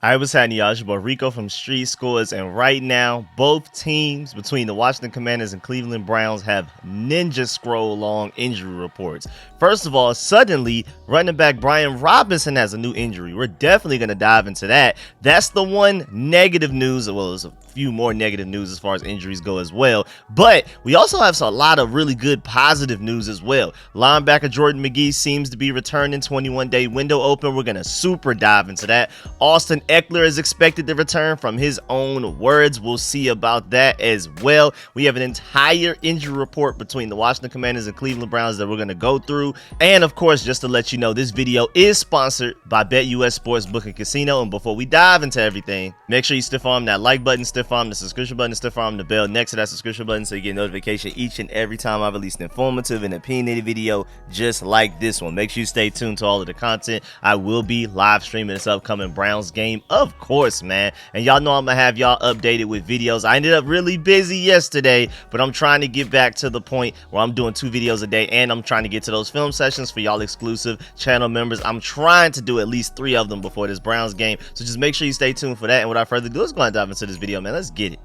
I was having y'all, it's your boy Rico from StreetScores, and right now, both teams between the Washington Commanders and Cleveland Browns have ninja scroll long injury reports. First of all, suddenly, running back Brian Robinson has a new injury. We're definitely going to dive into that. That's the one negative news. Well, there's a few more negative news as far as injuries go as well, but we also have a lot of really good positive news as well. Linebacker Jordan Magee seems to be returning, 21-day window open. We're going to super dive into that. Austin Ekeler is expected to return from his own words. We'll see about that as well. We have an entire injury report between the Washington Commanders and Cleveland Browns that we're going to go through. And of course, just to let you know, this video is sponsored by BetUS Sportsbook and Casino. And before we dive into everything, make sure you stiff arm that like button, stiff arm the subscription button, stiff arm the bell next to that subscription button so you get notification each and every time I release an informative and opinionated video just like this one. Make sure you stay tuned to all of the content. I will be live streaming this upcoming Browns game, of course, man. And y'all know I'm gonna have y'all updated with videos. I ended up really busy yesterday, but I'm trying to get back to the point where I'm doing 2 videos a day, and I'm trying to get to those film sessions for y'all exclusive channel members. I'm trying to do at least 3 of them before this Browns game, so just make sure you stay tuned for that. And without further ado, let's go and dive into this video, man. Let's get it.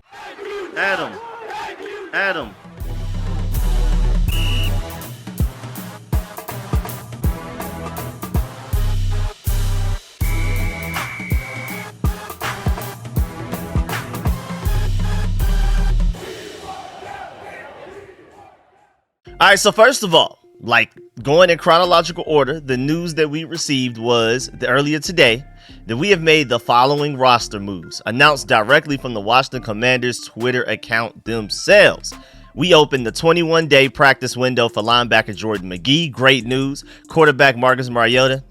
Adam. All right, so first of all, going in chronological order, the news that we received was earlier today that we have made the following roster moves, announced directly from the Washington Commanders Twitter account themselves. We opened the 21-day practice window for linebacker Jordan Magee. Great news. Quarterback Marcus Mariota.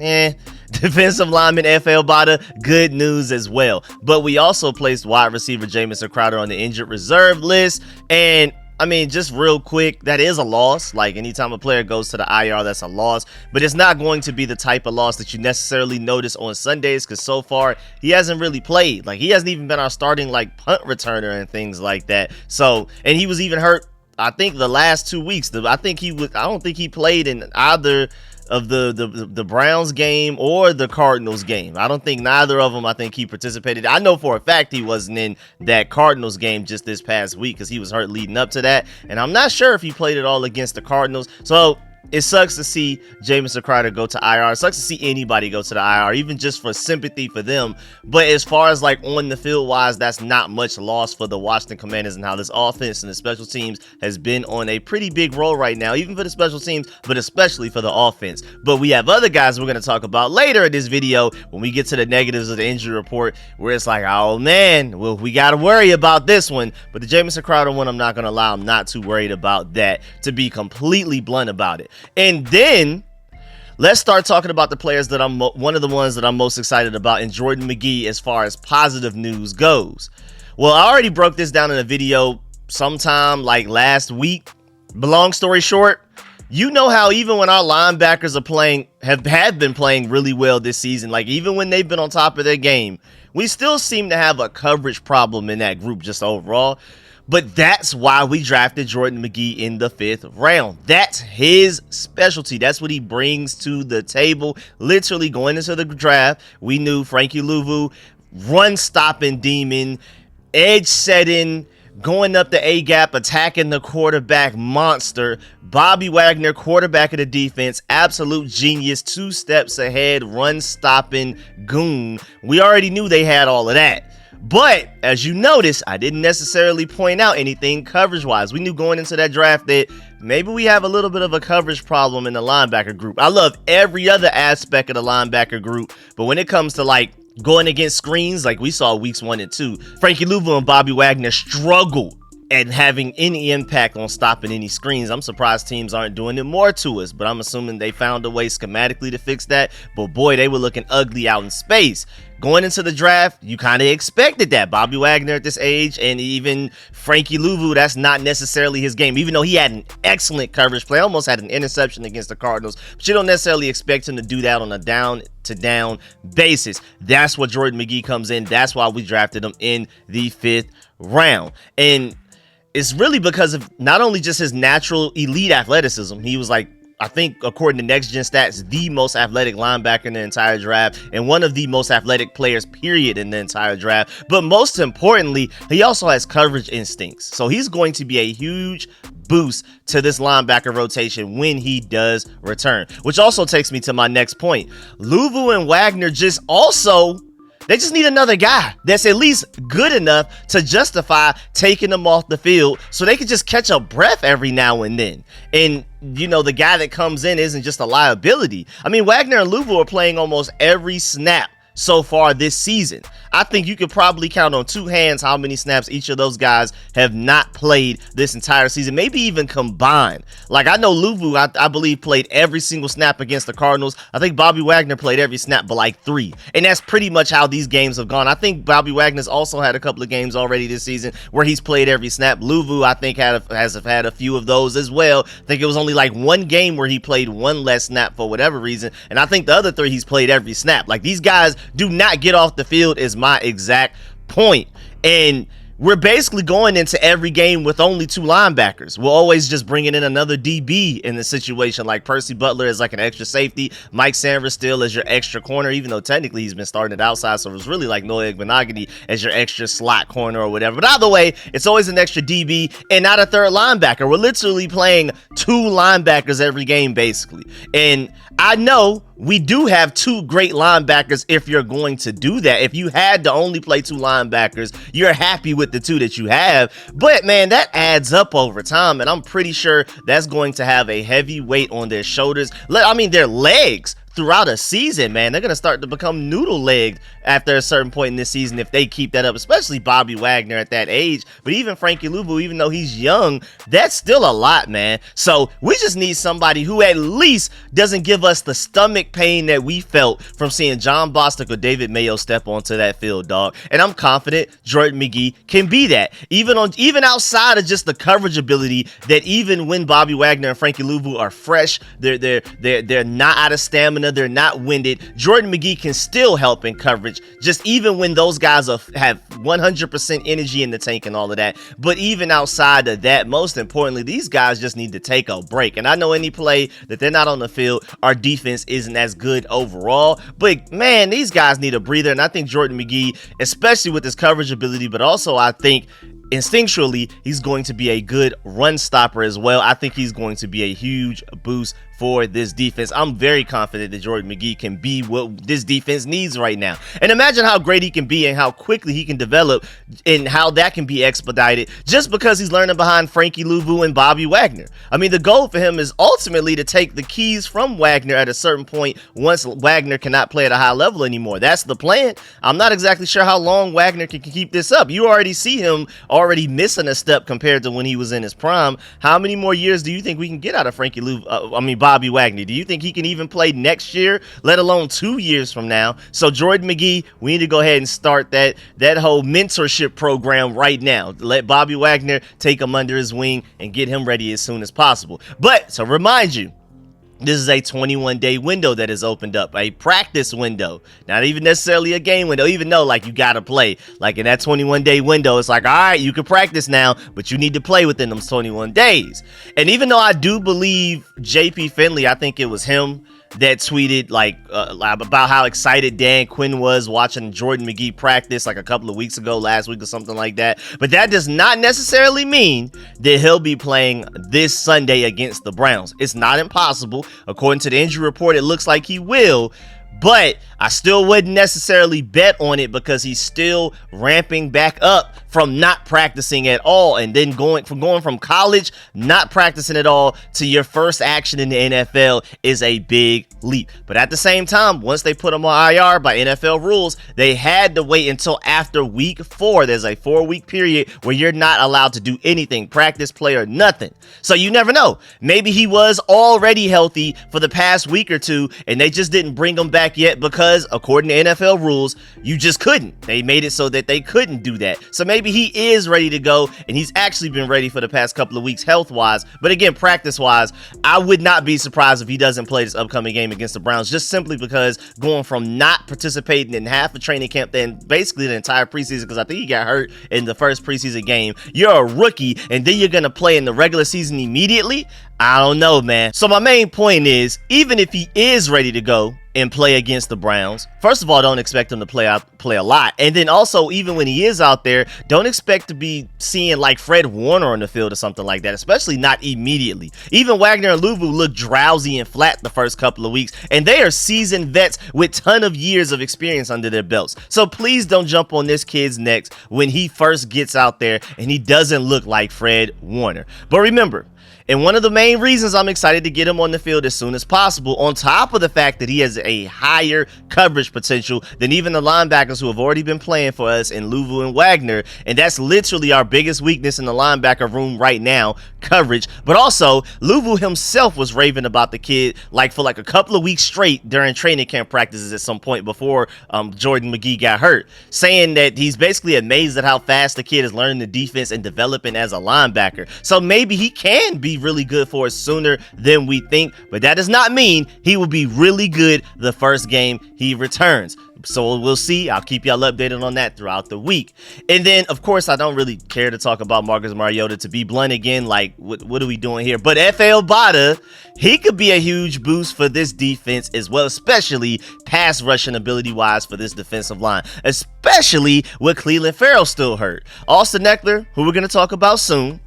Defensive lineman FL Bada. Good news as well. But we also placed wide receiver Jamison Crowder on the injured reserve list. And I mean, just real quick, that is a loss. Like, anytime a player goes to the IR, that's a loss. But it's not going to be the type of loss that you necessarily notice on Sundays, because so far, he hasn't really played. Like, he hasn't even been our starting, punt returner and things like that. So, and he was even hurt, I think, the last 2 weeks. I don't think he played in either of the Browns game or the Cardinals game. I don't think neither of them, I think he participated. I know for a fact he wasn't in that Cardinals game just this past week because he was hurt leading up to that. And I'm not sure if he played at all against the Cardinals. So it sucks to see Jamison Crowder go to IR. It sucks to see anybody go to the IR, even just for sympathy for them. But as far as on the field wise, that's not much loss for the Washington Commanders and how this offense and the special teams has been on a pretty big roll right now, even for the special teams, but especially for the offense. But we have other guys we're going to talk about later in this video when we get to the negatives of the injury report, where it's like, oh man, well, we got to worry about this one. But the Jamison Crowder one, I'm not going to lie, I'm not too worried about that, to be completely blunt about it. And then let's start talking about the players that one of the ones that I'm most excited about in Jordan Magee as far as positive news goes. Well, I already broke this down in a video sometime last week. But long story short, you know how even when our linebackers are playing, have been playing really well this season, even when they've been on top of their game, we still seem to have a coverage problem in that group just overall. But that's why we drafted Jordan Magee in the 5th round. That's his specialty. That's what he brings to the table. Literally going into the draft, we knew Frankie Louvu, run-stopping demon, edge-setting, going up the A-gap, attacking the quarterback monster. Bobby Wagner, quarterback of the defense, absolute genius, 2 steps ahead, run-stopping goon. We already knew they had all of that. But as you notice, I didn't necessarily point out anything coverage-wise. We knew going into that draft that maybe we have a little bit of a coverage problem in the linebacker group. I love every other aspect of the linebacker group, but when it comes to going against screens, like we saw weeks 1 and 2, Frankie Louvu and Bobby Wagner struggled at having any impact on stopping any screens. I'm surprised teams aren't doing it more to us, but I'm assuming they found a way schematically to fix that. But boy, they were looking ugly out in space. Going into the draft, you kind of expected that. Bobby Wagner at this age, and even Frankie Louvu, that's not necessarily his game, even though he had an excellent coverage play, almost had an interception against the Cardinals, but you don't necessarily expect him to do that on a down-to-down basis. That's what Jordan Magee comes in. That's why we drafted him in the 5th round. And it's really because of not only just his natural elite athleticism. He was I think, according to Next Gen Stats, the most athletic linebacker in the entire draft and one of the most athletic players, period, in the entire draft. But most importantly, he also has coverage instincts. So he's going to be a huge boost to this linebacker rotation when he does return, which also takes me to my next point. Luvu and Wagner they just need another guy that's at least good enough to justify taking them off the field so they can just catch a breath every now and then. And, you know, the guy that comes in isn't just a liability. I mean, Wagner and Luvu are playing almost every snap so far this season. I think you could probably count on two hands how many snaps each of those guys have not played this entire season, maybe even combined. Like, I know Luvu, I believe, played every single snap against the Cardinals. I think Bobby Wagner played every snap but like 3. And that's pretty much how these games have gone. I think Bobby Wagner's also had a couple of games already this season where he's played every snap. Luvu, I think, has had a few of those as well. I think it was only like one game where he played one less snap for whatever reason. And I think the other 3 he's played every snap. Like, these guys do not get off the field is my exact point. And we're basically going into every game with only 2 linebackers. We're always just bringing in another DB in the situation, like Percy Butler is like an extra safety, Mike Sanders still as your extra corner, even though technically he's been starting at outside, so it was really like Noah Igbenogany as your extra slot corner or whatever. But either way, it's always an extra DB and not a third linebacker. We're literally playing 2 linebackers every game, basically. And I know we do have 2 great linebackers if you're going to do that. If you had to only play 2 linebackers, you're happy with the 2 that you have. But man, that adds up over time, and I'm pretty sure that's going to have a heavy weight on their shoulders. I mean, their legs throughout a season, man. They're going to start to become noodle-legged after a certain point in this season if they keep that up, especially Bobby Wagner at that age. But even Frankie Luvu, even though he's young, that's still a lot, man. So we just need somebody who at least doesn't give us the stomach pain that we felt from seeing John Bostic or David Mayo step onto that field, dog. And I'm confident Jordan Magee can be that. Even outside of just the coverage ability, that even when Bobby Wagner and Frankie Luvu are fresh, they're not out of stamina, they're not winded, Jordan Magee can still help in coverage, just even when those guys have 100% energy in the tank and all of that. But even outside of that, most importantly, these guys just need to take a break. And I know any play that they're not on the field, our defense isn't as good overall, but man, these guys need a breather. And I think Jordan Magee, especially with his coverage ability, but also I think instinctually he's going to be a good run stopper as well. I think he's going to be a huge boost for this defense. I'm very confident that Jordan Magee can be what this defense needs right now. And imagine how great he can be and how quickly he can develop and how that can be expedited just because he's learning behind Frankie Luvu and Bobby Wagner. I mean, the goal for him is ultimately to take the keys from Wagner at a certain point once Wagner cannot play at a high level anymore. That's the plan. I'm not exactly sure how long Wagner can keep this up. You already see him already missing a step compared to when he was in his prime. How many more years do you think we can get out of Bobby Wagner? Do you think he can even play next year, let alone 2 years from now? So Jordan Magee, we need to go ahead and start that whole mentorship program right now. Let Bobby Wagner take him under his wing and get him ready as soon as possible. But to remind you, this is a 21-day window that has opened up, a practice window, not even necessarily a game window, even though like you got to play. Like in that 21-day window, it's like, all right, you can practice now, but you need to play within those 21 days. And even though I do believe JP Finley, I think it was him that tweeted about how excited Dan Quinn was watching Jordan Magee practice like a couple of weeks ago, last week or something like that. But that does not necessarily mean that he'll be playing this Sunday against the Browns. It's not impossible. According to the injury report, it looks like he will. But I still wouldn't necessarily bet on it because he's still ramping back up from not practicing at all, and then going from college not practicing at all to your first action in the NFL is a big leap. But at the same time, once they put him on IR by NFL rules, they had to wait until after week 4. There's a 4-week period where you're not allowed to do anything, practice, play, or nothing. So you never know. Maybe he was already healthy for the past week or two, and they just didn't bring him back back yet because, according to NFL rules, you just couldn't. They made it so that they couldn't do that. So maybe he is ready to go, and he's actually been ready for the past couple of weeks health-wise. But again, practice-wise, I would not be surprised if he doesn't play this upcoming game against the Browns, just simply because going from not participating in half a training camp, then basically the entire preseason, because I think he got hurt in the first preseason game. You're a rookie, and then you're going to play in the regular season immediately? I don't know, man. So my main point is, even if he is ready to go and play against the Browns, first of all, don't expect him to play a lot. And then also, even when he is out there, don't expect to be seeing like Fred Warner on the field or something like that, especially not immediately. Even Wagner and Louvu look drowsy and flat the first couple of weeks, and they are seasoned vets with ton of years of experience under their belts. So please don't jump on this kid's neck when he first gets out there and he doesn't look like Fred Warner. But remember, and one of the main reasons I'm excited to get him on the field as soon as possible, on top of the fact that he has a higher coverage potential than even the linebackers who have already been playing for us in Louvu and Wagner, and that's literally our biggest weakness in the linebacker room right now, coverage. But also, Louvu himself was raving about the kid for a couple of weeks straight during training camp practices at some point before Jordan Magee got hurt, saying that he's basically amazed at how fast the kid is learning the defense and developing as a linebacker. So maybe he can be really good for us sooner than we think, but that does not mean he will be really good the first game he returns. So we'll see. I'll keep y'all updated on that throughout the week. And then, of course, I don't really care to talk about Marcus Mariota. To be blunt again, what are we doing here? But F.A. Obata, he could be a huge boost for this defense as well, especially pass rushing ability-wise for this defensive line, especially with Clelin Ferrell still hurt. Austin Ekeler, who we're going to talk about soon,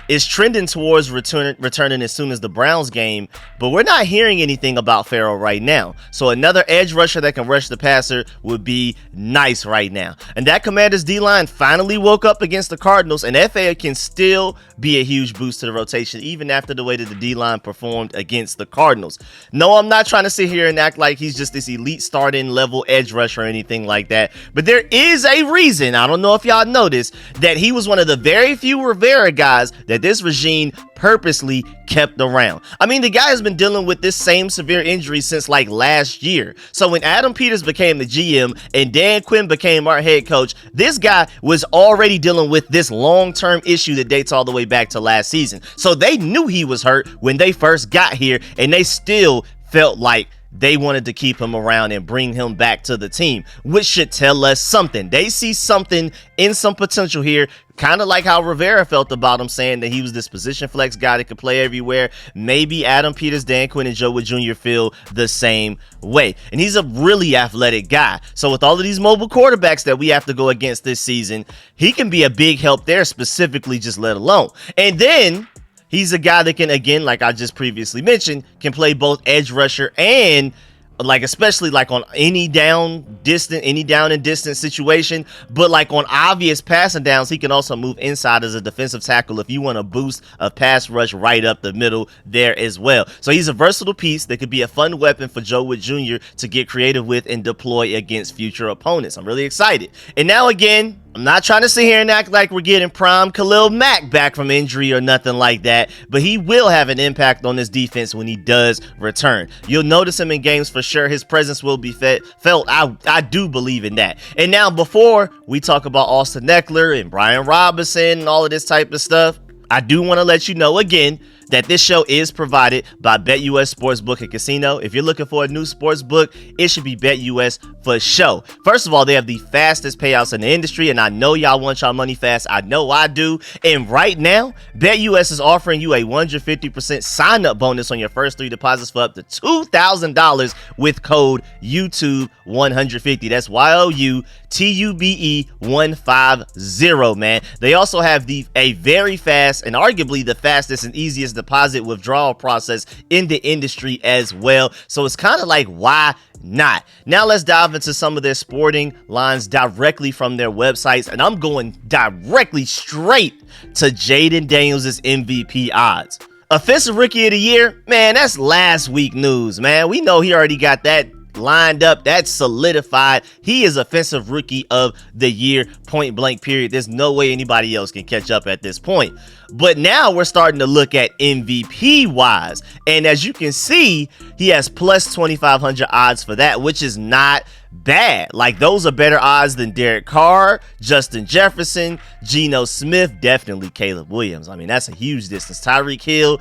is trending towards returning as soon as the Browns game, but we're not hearing anything about Ferrell right now. So another edge rusher that can rush the passer would be nice right now. And that Commanders D-line finally woke up against the Cardinals, and FA can still be a huge boost to the rotation even after the way that the D-line performed against the Cardinals. No, I'm not trying to sit here and act like he's just this elite starting level edge rusher or anything like that, but there is a reason, I don't know if y'all noticed, that he was one of the very few Rivera guys that this regime purposely kept around. I mean, the guy has been dealing with this same severe injury since last year. So when Adam Peters became the GM and Dan Quinn became our head coach, this guy was already dealing with this long-term issue that dates all the way back to last season. So they knew he was hurt when they first got here, and they still felt like they wanted to keep him around and bring him back to the team, which should tell us something. They see something in some potential here, kind of like how Rivera felt about him, saying that he was this position flex guy that could play everywhere. Maybe Adam Peters, Dan Quinn, and Joe Wood Jr. feel the same way. And he's a really athletic guy. So with all of these mobile quarterbacks that we have to go against this season, he can be a big help there, specifically just let alone. And then he's a guy that can, again, like I just previously mentioned, can play both edge rusher and especially on any down and distance situation, but on obvious passing downs, he can also move inside as a defensive tackle if you want to boost a pass rush right up the middle there as well. So he's a versatile piece that could be a fun weapon for Joe Wood Jr. to get creative with and deploy against future opponents. I'm really excited. And now again, I'm not trying to sit here and act like we're getting prime Khalil Mack back from injury or nothing like that, but he will have an impact on this defense when he does return. You'll notice him in games for sure. His presence will be felt. I do believe in that. And now, before we talk about Austin Ekeler and Brian Robinson and all of this type of stuff, I do want to let you know again that this show is provided by BetUS Sportsbook and Casino. If you're looking for a new sports book, it should be BetUS for sure. First of all, they have the fastest payouts in the industry, and I know y'all want y'all money fast. I know I do. And right now, BetUS is offering you a 150% sign-up bonus on your first 3 deposits for up to $2,000 with code YouTube150. That's YOUTUBE150, man. They also have a very fast and arguably the fastest and easiest deposit withdrawal process in the industry as well. So it's kind of like, why not? Now let's dive into some of their sporting lines directly from their websites, and I'm going directly straight to Jaden Daniels' MVP odds. Offensive Rookie of the Year, man, that's last week news, man. We know he already got that lined up. That's solidified. He is offensive rookie of the year, point blank period. There's no way anybody else can catch up at this point. But now we're starting to look at MVP wise. And as you can see, he has plus 2,500 odds for that, which is not bad. Like, those are better odds than Derek Carr, Justin Jefferson, Geno Smith, definitely Caleb Williams. I mean, that's a huge distance. Tyreek Hill,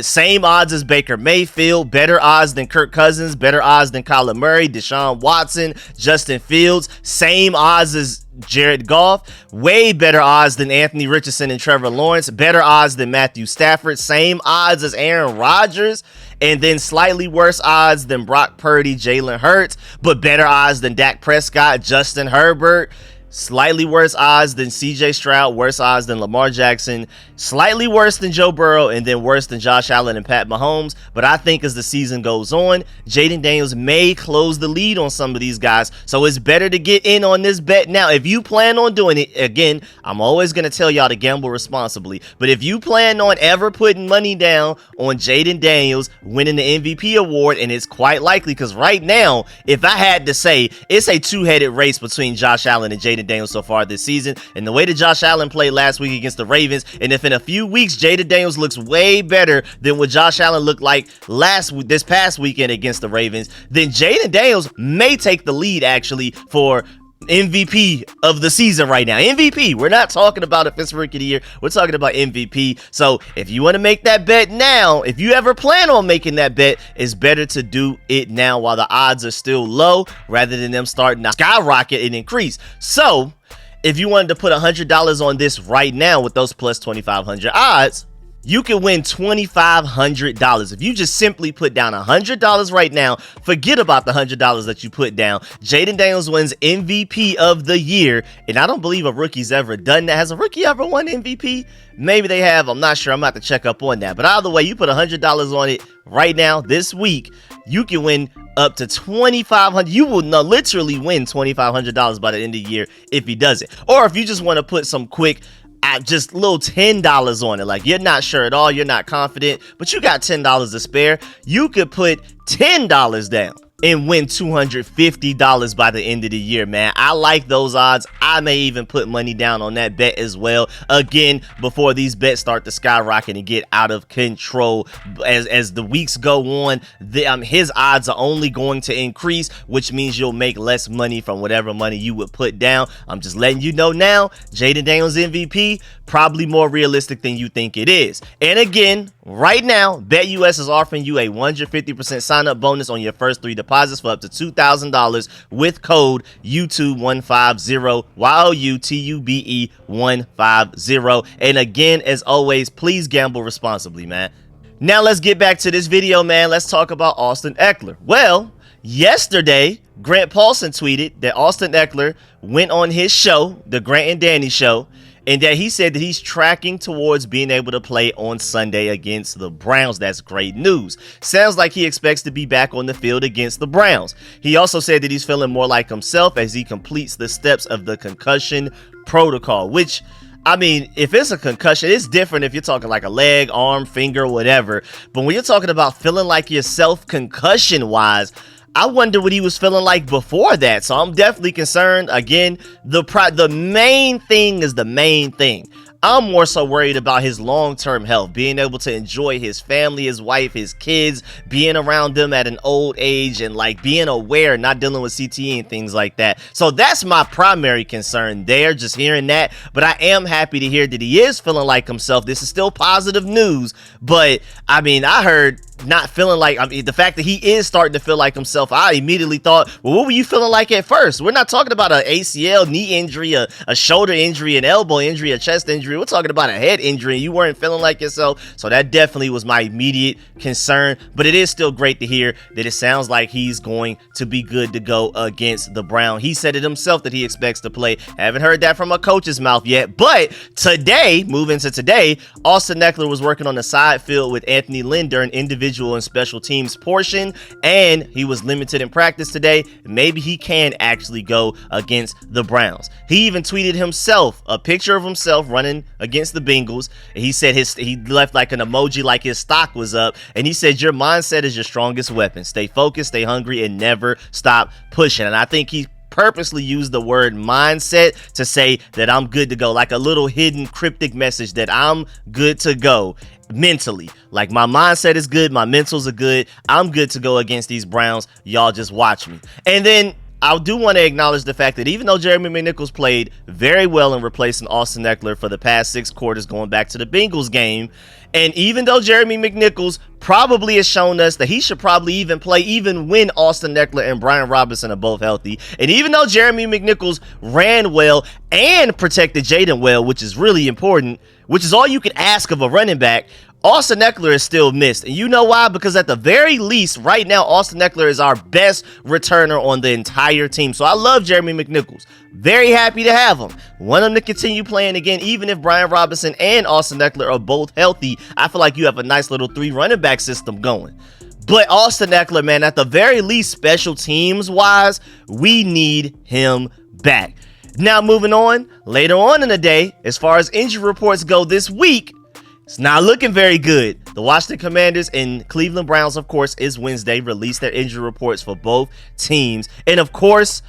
same odds as Baker Mayfield, better odds than Kirk Cousins, better odds than Kyler Murray, Deshaun Watson, Justin Fields, same odds as Jared Goff, way better odds than Anthony Richardson and Trevor Lawrence, better odds than Matthew Stafford, same odds as Aaron Rodgers, and then slightly worse odds than Brock Purdy, Jalen Hurts, but better odds than Dak Prescott, Justin Herbert, slightly worse odds than CJ Stroud, worse odds than Lamar Jackson, slightly worse than Joe Burrow, and then worse than Josh Allen and Pat Mahomes. But I think as the season goes on, Jaden Daniels may close the lead on some of these guys. So it's better to get in on this bet now. If you plan on doing it, again, I'm always going to tell y'all to gamble responsibly. But if you plan on ever putting money down on Jaden Daniels winning the MVP award, and it's quite likely, because right now, if I had to say, it's a two-headed race between Josh Allen and Jaden Daniels so far this season. And the way that Josh Allen played last week against the Ravens, and if in a few weeks Jaden Daniels looks way better than what Josh Allen looked like this past weekend against the Ravens, then Jaden Daniels may take the lead actually for MVP of the season right now. MVP. We're not talking about offensive rookie of the year. We're talking about MVP. So if you want to make that bet now, if you ever plan on making that bet, it's better to do it now while the odds are still low rather than them starting to skyrocket and increase. So if you wanted to put $100 on this right now with those plus 2,500 odds, you can win $2,500. If you just simply put down $100 right now, forget about the $100 that you put down. Jaden Daniels wins MVP of the year, and I don't believe a rookie's ever done that. Has a rookie ever won MVP? Maybe they have. I'm not sure. I'm about to check up on that. But either way, you put $100 on it right now this week, you can win up to $2,500. You will literally win $2,500 by the end of the year if he does it. Or if you just want to put some quick just little $10 on it, like you're not sure at all, you're not confident, but you got $10 to spare, you could put $10 down and win $250 by the end of the year, man. I like those odds. I may even put money down on that bet as well. Again, before these bets start to skyrocket and get out of control. As the weeks go on, his odds are only going to increase, which means you'll make less money from whatever money you would put down. I'm just letting you know now, Jaden Daniels MVP, probably more realistic than you think it is. And again, right now, BetUS is offering you a 150% sign-up bonus on your first 3 deposits for up to $2,000 with code YouTube150, YOUTUBE150. And again, as always, please gamble responsibly, man. Now let's get back to this video, man. Let's talk about Austin Ekeler. Well, yesterday, Grant Paulson tweeted that Austin Ekeler went on his show, the Grant and Danny show, and that he said that he's tracking towards being able to play on Sunday against the Browns. That's great news. Sounds like he expects to be back on the field against the Browns. He also said that he's feeling more like himself as he completes the steps of the concussion protocol, which, I mean, if it's a concussion, it's different if you're talking like a leg, arm, finger, whatever. But when you're talking about feeling like yourself concussion-wise, I wonder what he was feeling like before that. So I'm definitely concerned. Again, the main thing is the main thing. I'm more so worried about his long-term health, being able to enjoy his family, his wife, his kids, being around them at an old age, and like being aware, not dealing with CTE and things like that. So that's my primary concern there, just hearing that. But I am happy to hear that he is feeling like himself. This is still positive news, but I mean, I heard not feeling like, I mean, the fact that he is starting to feel like himself, I immediately thought, well, what were you feeling like at first? We're not talking about an ACL, knee injury, a shoulder injury, an elbow injury, a chest injury. We're talking about a head injury, and you weren't feeling like yourself. So that definitely was my immediate concern, but it is still great to hear that it sounds like he's going to be good to go against the Browns. He said it himself that he expects to play. I haven't heard that from a coach's mouth yet, but today, moving to today, Austin Ekeler was working on the side field with Anthony Lynn during individual individual and special teams portion, and he was limited in practice today. Maybe he can actually go against the Browns. He even tweeted himself a picture of himself running against the Bengals. He said he left like an emoji like his stock was up, and he said your mindset is your strongest weapon. Stay focused, stay hungry, and never stop pushing. And I think he purposely used the word mindset to say that I'm good to go, like a little hidden cryptic message that I'm good to go mentally. Like my mindset is good, my mentals are good, I'm good to go against these Browns. Y'all just watch me. And then I do want to acknowledge the fact that even though Jeremy McNichols played very well in replacing Austin Ekeler for the past 6 quarters going back to the Bengals game, and even though Jeremy McNichols probably has shown us that he should probably even play even when Austin Ekeler and Brian Robinson are both healthy, and even though Jeremy McNichols ran well and protected Jaden well, which is really important, which is all you can ask of a running back, Austin Ekeler is still missed. And you know why? Because at the very least, right now, Austin Ekeler is our best returner on the entire team. So I love Jeremy McNichols. Very happy to have him. Want him to continue playing again, even if Brian Robinson and Austin Ekeler are both healthy. I feel like you have a nice little 3 running back system going. But Austin Ekeler, man, at the very least, special teams wise, we need him back. Now, moving on, later on in the day, as far as injury reports go this week, it's not looking very good. The Washington Commanders and Cleveland Browns, of course, is Wednesday, released their injury reports for both teams. And of course,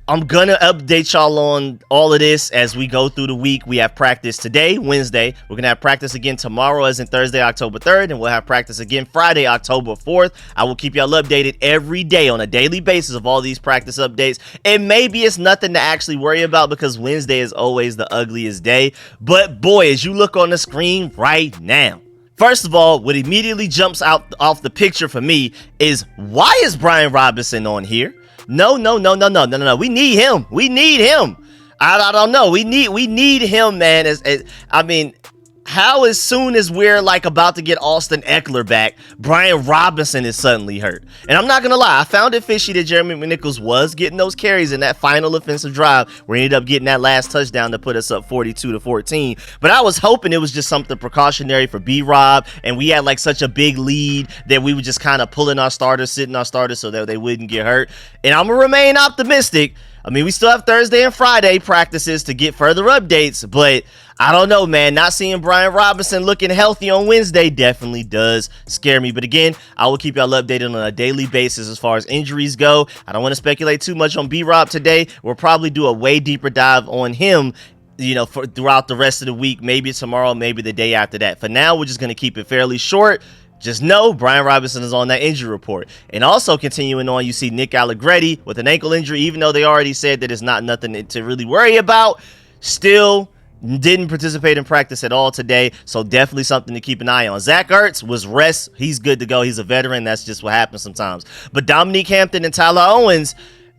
I'm going to update y'all on all of this as we go through the week. We have practice today, Wednesday. We're going to have practice again tomorrow, as in Thursday, October 3rd. And we'll have practice again Friday, October 4th. I will keep y'all updated every day on a daily basis of all these practice updates. And maybe it's nothing to actually worry about because Wednesday is always the ugliest day. But boy, as you look on the screen right now, first of all, what immediately jumps out off the picture for me is, why is Brian Robinson on here? No. We need him. I don't know. We need him, man. I mean, how as soon as we're like about to get Austin Ekeler back, Brian Robinson is suddenly hurt. And I'm not gonna lie, I found it fishy that Jeremy McNichols was getting those carries in that final offensive drive where he ended up getting that last touchdown to put us up 42-14. But I was hoping it was just something precautionary for B.Rob, and we had like such a big lead that we were just kind of pulling our starters, sitting our starters so that they wouldn't get hurt. And I'm gonna remain optimistic. I mean, we still have Thursday and Friday practices to get further updates, but I don't know, man. Not seeing Brian Robinson looking healthy on Wednesday definitely does scare me. But again, I will keep y'all updated on a daily basis as far as injuries go. I don't want to speculate too much on B.Rob today. We'll probably do a way deeper dive on him, you know, throughout the rest of the week, maybe tomorrow, maybe the day after that. For now, we're just going to keep it fairly short. Just know Brian Robinson is on that injury report. And also continuing on, you see Nick Allegretti with an ankle injury, even though they already said that it's not nothing to really worry about. Still didn't participate in practice at all today, so definitely something to keep an eye on. Zach Ertz was rest. He's good to go. He's a veteran. That's just what happens sometimes. But Dominique Hampton and Tyler Owens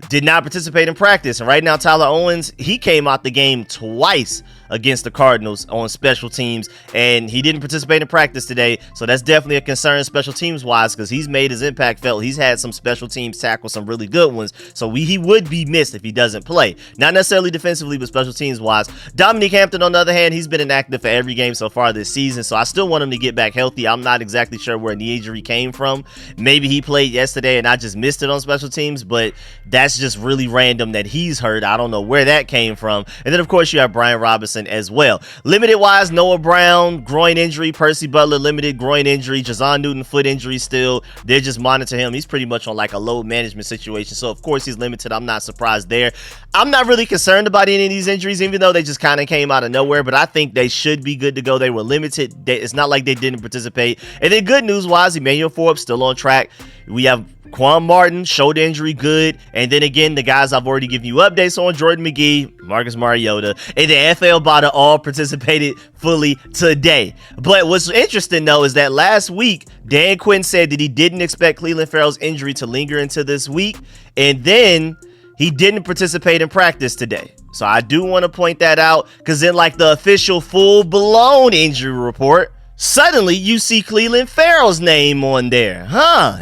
did not participate in practice. And right now, Tyler Owens, he came out the game twice against the Cardinals on special teams, and he didn't participate in practice today. So that's definitely a concern special teams wise, because he's made his impact felt. He's had some special teams tackle some really good ones, so he would be missed if he doesn't play. Not necessarily defensively, but special teams wise. Dominique Hampton, on the other hand, he's been inactive for every game so far this season, so I still want him to get back healthy. I'm not exactly sure where the injury came from. Maybe he played yesterday and I just missed it on special teams, but that's just really random that he's hurt. I don't know where that came from. And then of course you have Brian Robinson as well. Limited wise, Noah Brown, groin injury. Percy Butler, limited groin injury. Jazon Newton, foot injury still. They're just monitoring him. He's pretty much on like a load management situation, so of course he's limited. I'm not surprised there. I'm not really concerned about any of these injuries, even though they just kind of came out of nowhere, but I think they should be good to go. They were limited. It's not like they didn't participate. And then good news wise, Emmanuel Forbes still on track. We have Quan Martin, shoulder injury, good. And then again, the guys I've already given you updates on, Jordan Magee, Marcus Mariota, and the FL Bada all participated fully today. But what's interesting, though, is that last week, Dan Quinn said that he didn't expect Clelin Ferrell's injury to linger into this week. And then he didn't participate in practice today. So I do want to point that out, because in like the official full-blown injury report, Suddenly, you see Clelin Ferrell's name on there.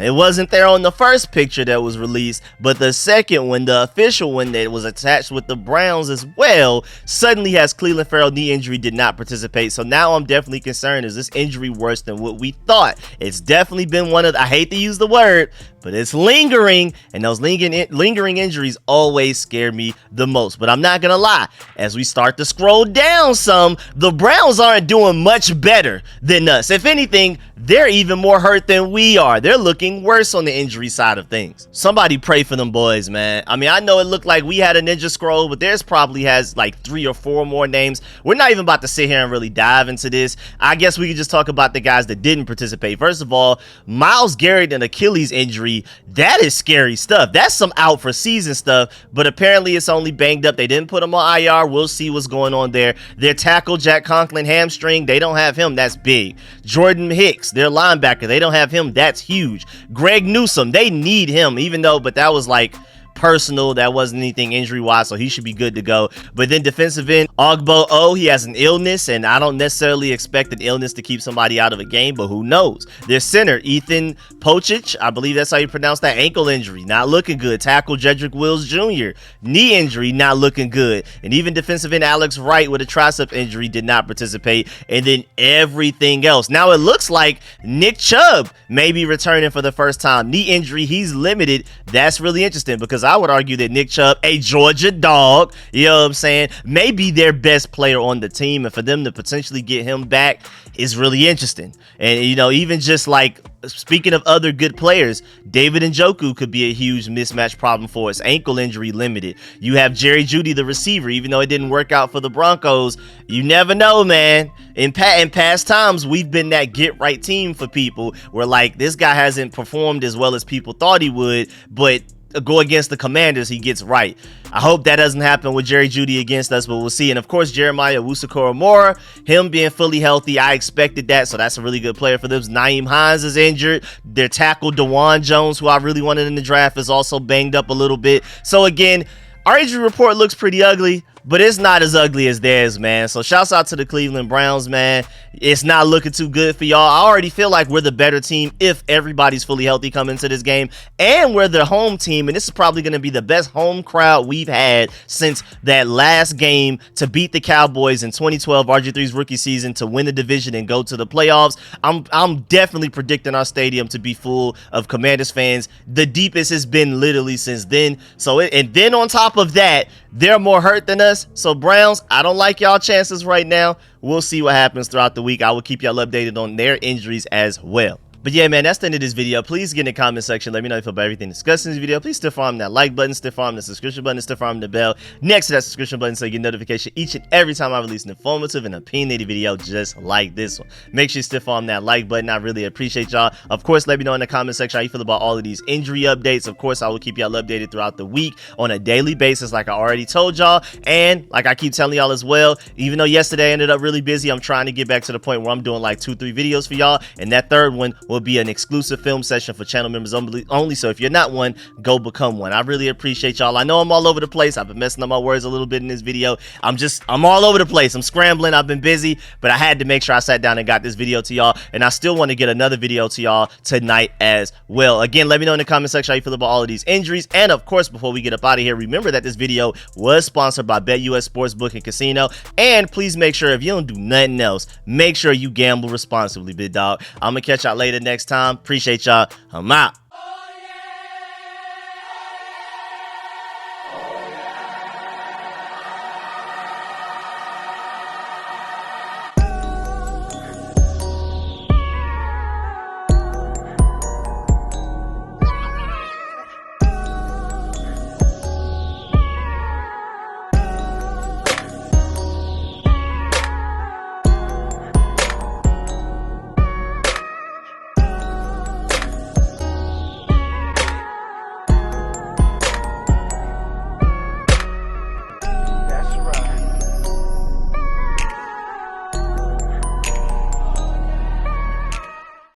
It wasn't there on the first picture that was released, but the second one, the official one that was attached with the Browns as well, suddenly has Clelin Ferrell knee injury, did not participate. So now I'm definitely concerned. Is this injury worse than what we thought? It's definitely been one of, I hate to use the word, but it's lingering, and those lingering injuries always scare me the most. But I'm not gonna lie, as we start to scroll down some, the Browns aren't doing much better than us. If anything, they're even more hurt than we are. They're looking worse on the injury side of things. Somebody pray for them boys, man. I mean, I know it looked like we had a ninja scroll, but theirs probably has like 3 or 4 more names. We're not even about to sit here and really dive into this. I guess we could just talk about the guys that didn't participate. First of all, Myles Garrett and Achilles injury, that is scary stuff. That's some out for season stuff, but apparently it's only banged up. They didn't put him on IR. We'll see what's going on there. Their tackle, Jack Conklin, hamstring. They don't have him. That's big. Jordan Hicks, their linebacker. They don't have him. That's huge. Greg Newsome, they need him, even though, but that was like personal. That wasn't anything injury wise, so he should be good to go. But then defensive end Ogbo O, he has an illness, and I don't necessarily expect an illness to keep somebody out of a game, but who knows. Their center Ethan Pochich, I believe that's how you pronounce that, ankle injury, not looking good. Tackle Jedrick Wills Jr., knee injury, not looking good. And even defensive end Alex Wright with a tricep injury did not participate. And then everything else. Now it looks like Nick Chubb may be returning for the first time. Knee injury, he's limited. That's really interesting, because I would argue that Nick Chubb, a Georgia dog, you know what I'm saying, may be their best player on the team, and for them to potentially get him back is really interesting. And, you know, even just like, speaking of other good players, David Njoku could be a huge mismatch problem for us. Ankle injury limited. You have Jerry Jeudy, the receiver, even though it didn't work out for the Broncos. You never know, man. In past times, we've been that get-right team for people where, like, this guy hasn't performed as well as people thought he would, but go against the Commanders, he gets right. I hope that doesn't happen with Jerry Jeudy against us, but we'll see. And of course, Jeremiah Owusu-Koramoah, him being fully healthy, I expected that, so that's a really good player for them. Nyheim Hines is injured. Their tackle DeJuan Jones, who I really wanted in the draft, is also banged up a little bit. So again, our injury report looks pretty ugly, but it's not as ugly as theirs, man. So shouts out to the Cleveland Browns, man. It's not looking too good for y'all. I already feel like we're the better team if everybody's fully healthy coming into this game, and we're the home team, and this is probably going to be the best home crowd we've had since that last game to beat the Cowboys in 2012, RG3's rookie season, to win the division and go to the playoffs. I'm definitely predicting our stadium to be full of Commanders fans. The deepest has been literally since then. So and then on top of that, they're more hurt than us. So Browns, I don't like y'all chances right now. We'll see what happens throughout the week. I will keep y'all updated on their injuries as well. But yeah, man, that's the end of this video. Please get in the comment section. Let me know if you feel about everything discussed in this video. Please stiff arm that like button, stiff arm the subscription button, stiff arm the bell next to that subscription button so you get notification each and every time I release an informative and opinionated video just like this one. Make sure you stiff arm that like button. I really appreciate y'all. Of course, let me know in the comment section how you feel about all of these injury updates. Of course, I will keep y'all updated throughout the week on a daily basis like I already told y'all. And like I keep telling y'all as well, even though yesterday I ended up really busy, I'm trying to get back to the point where I'm doing like 2-3 videos for y'all. And that third one will be an exclusive film session for channel members only. So if you're not one, go become one. I really appreciate y'all. I know I'm all over the place. I've been messing up my words a little bit in this video. I'm all over the place. I'm scrambling. I've been busy, but I had to make sure I sat down and got this video to y'all. And I still want to get another video to y'all tonight as well. Again, let me know in the comment section how you feel about all of these injuries. And of course, before we get up out of here, remember that this video was sponsored by BetUS Sportsbook and Casino. And please make sure, if you don't do nothing else, make sure you gamble responsibly, big dog. I'm gonna catch y'all later next time. Appreciate y'all. I'm out.